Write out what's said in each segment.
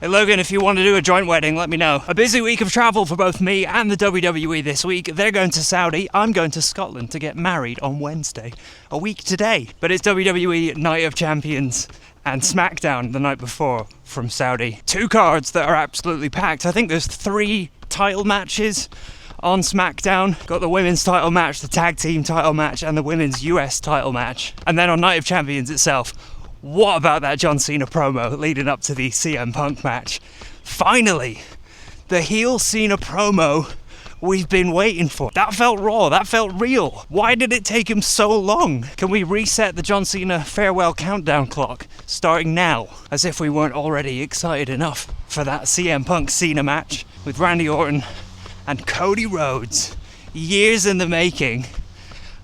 Hey Logan, if you want to do a joint wedding, let me know. A busy week of travel for both me and the WWE this week. They're going to Saudi, I'm going to Scotland to get married on Wednesday. A week today. But it's WWE Night of Champions and SmackDown the night before from Saudi. Two cards that are absolutely packed. I think there's 3 title matches on SmackDown. Got the women's title match, the tag team title match, and the women's US title match. And then on Night of Champions itself, what about that John Cena promo leading up to the CM Punk match? Finally, the heel Cena promo we've been waiting for. That felt raw, that felt real. Why did it take him so long? Can we reset the John Cena farewell countdown clock starting now? As if we weren't already excited enough for that CM Punk Cena match with Randy Orton and Cody Rhodes. Years in the making.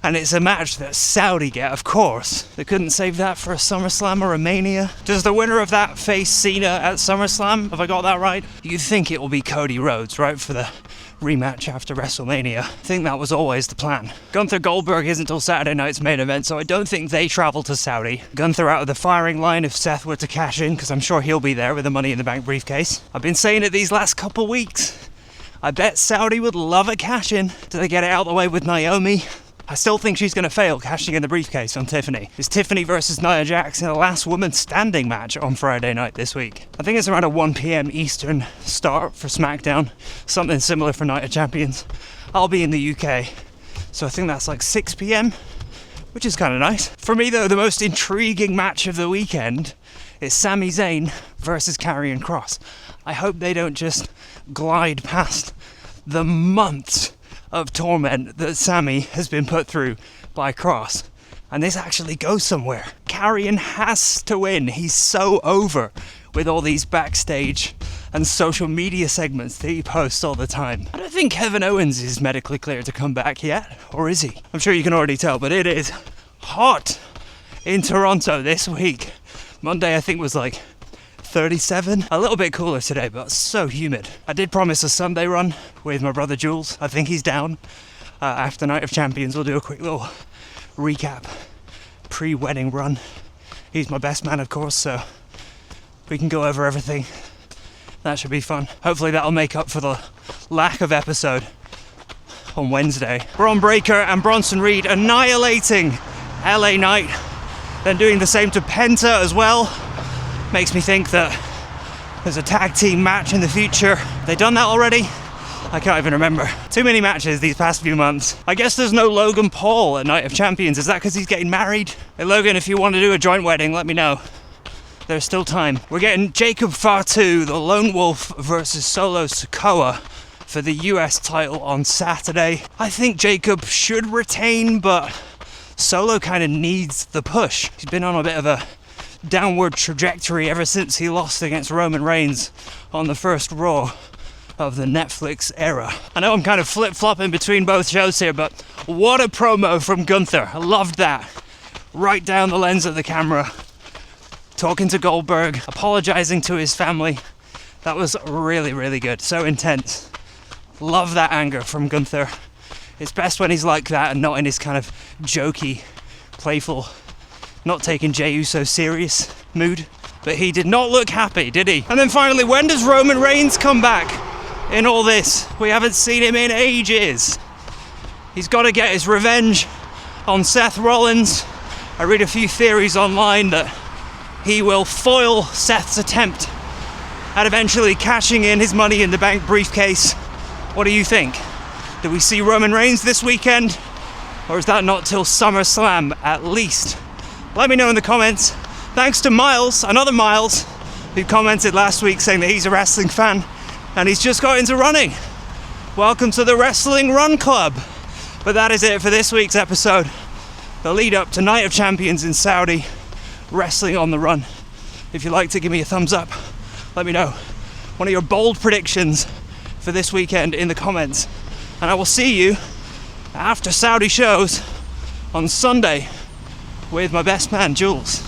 And it's a match that Saudi get, of course. They couldn't save that for a SummerSlam or a Mania. Does the winner of that face Cena at SummerSlam? Have I got that right? You'd think it will be Cody Rhodes, right, for the rematch after WrestleMania. I think that was always the plan. Gunther Goldberg isn't till Saturday night's main event, so I don't think they travel to Saudi. Gunther out of the firing line if Seth were to cash in, because I'm sure he'll be there with the Money in the Bank briefcase. I've been saying it these last couple weeks. I bet Saudi would love a cash in. Do they get it out of the way with Naomi? I still think she's going to fail cashing in the briefcase on Tiffany. It's Tiffany versus Nia Jax in the last woman standing match on Friday night this week. I think it's around a 1 p.m. Eastern start for SmackDown. Something similar for Night of Champions. I'll be in the UK, so I think that's like 6 p.m, which is kind of nice. For me though, the most intriguing match of the weekend is Sami Zayn versus Karrion Kross. I hope they don't just glide past the months of torment that Sami has been put through by Kross, and this actually goes somewhere. Karrion has to win. He's so over with all these backstage and social media segments that he posts all the time. I don't think Kevin Owens is medically cleared to come back yet, or is he? I'm sure you can already tell, but it is hot in Toronto this week. Monday I think was like 37. A little bit cooler today, but so humid. I did promise a Sunday run with my brother Jules. I think he's down. After Night of Champions, we'll do a quick little recap, pre-wedding run. He's my best man, of course, so we can go over everything. That should be fun. Hopefully that'll make up for the lack of episode on Wednesday. Braun Breaker and Bronson Reed annihilating LA Knight, then doing the same to Penta as well. Makes me think that there's a tag team match in the future. They done that already? I can't even remember. Too many matches these past few months. I guess there's no Logan Paul at Night of Champions. Is that because he's getting married? Hey Logan, if you want to do a joint wedding, let me know. There's still time. We're getting Jacob Fatu, the Lone Wolf versus Solo Sikoa for the US title on Saturday. I think Jacob should retain, but Solo kind of needs the push. He's been on a bit of a downward trajectory ever since he lost against Roman Reigns on the first Raw of the Netflix era. I know I'm kind of flip-flopping between both shows here, but what a promo from Gunther. I loved that. Right down the lens of the camera, talking to Goldberg, apologizing to his family. That was really, really good. So intense. Love that anger from Gunther. It's best when he's like that and not in his kind of jokey, playful, not taking Jey Uso serious mood. But he did not look happy, did he? And then finally, when does Roman Reigns come back in all this? We haven't seen him in ages. He's got to get his revenge on Seth Rollins. I read a few theories online that he will foil Seth's attempt at eventually cashing in his Money in the Bank briefcase. What do you think? Do we see Roman Reigns this weekend? Or is that not till SummerSlam at least? Let me know in the comments. Thanks to Myles, another Myles, who commented last week saying that he's a wrestling fan and he's just got into running. Welcome to the Wrestling Run Club. But that is it for this week's episode. The lead up to Night of Champions in Saudi, wrestling on the run. If you'd like to give me a thumbs up, let me know one of your bold predictions for this weekend in the comments. And I will see you after Saudi shows on Sunday with my best man, Jules.